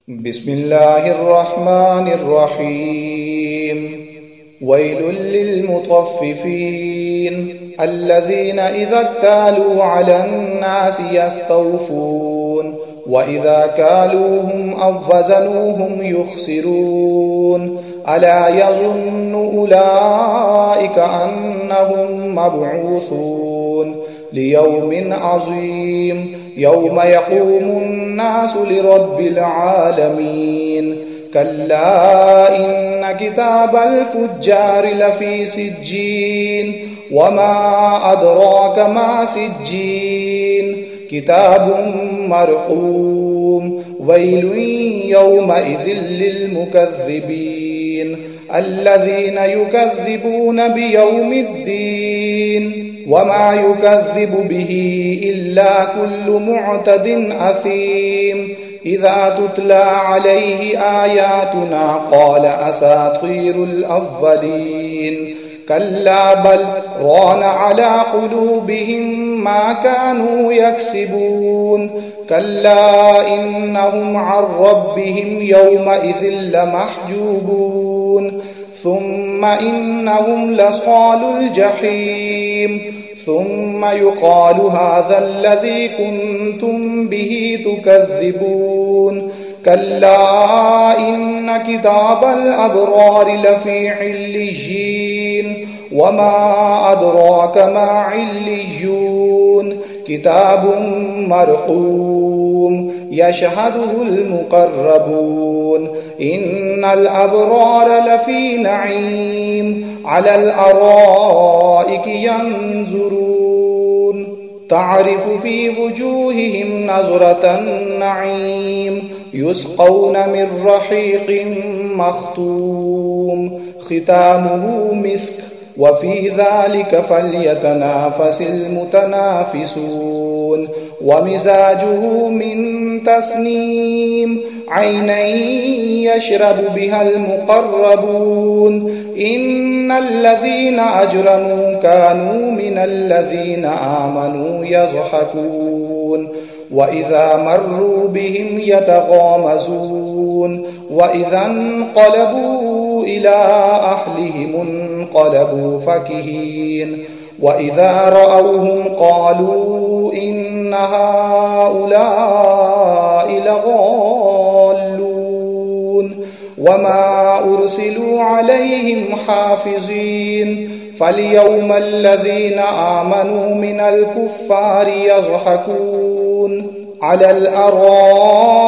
بسم الله الرحمن الرحيم. ويل للمطففين الذين إذا اكتالوا على الناس يستوفون وإذا كالوهم أو وزنوهم يخسرون ألا يظن أولئك أنهم مبعوثون ليوم عظيم يوم يقوم الناس لرب العالمين. كلا إن كتاب الفجار لفي سجين وما أدراك ما سجين كتاب مرقوم. ويل يومئذ للمكذبين الذين يكذبون بيوم الدين وما يكذب به إلا كل معتد أثيم إذا تتلى عليه آياتنا قال أساطير الأولين. كلا بل ران على قلوبهم ما كانوا يكسبون. كلا إنهم عن ربهم يومئذ لمحجوبون ثم إنهم لصال الجحيم ثم يقال هذا الذي كنتم به تكذبون. كلا إن كتاب الأبرار لفي عليين وما أدراك ما عليون كتاب مرقوم يشهده المقربون. إن الأبرار لفي نعيم على الأرائك ينظرون تعرف في وجوههم نظرة النعيم يسقون من رحيق مختوم ختامه مسك وفي ذلك فليتنافس المتنافسون. ومزاجه من تسنيم عينا يشرب بها المقربون. إن الذين أجرموا كانوا من الذين آمنوا يضحكون وإذا مروا بهم يتغامزون وإذا انقلبوا إلى أهلهم انقلبوا فكهين وإذا رأوهم قالوا إن هؤلاء لضالون وما أرسلوا عليهم حافظين. فاليوم الذين آمنوا من الكفار يضحكون على الأرائك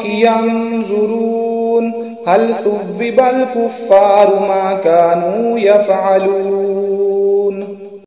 ينظرون هل ثوب الكفار ما كانوا يفعلون.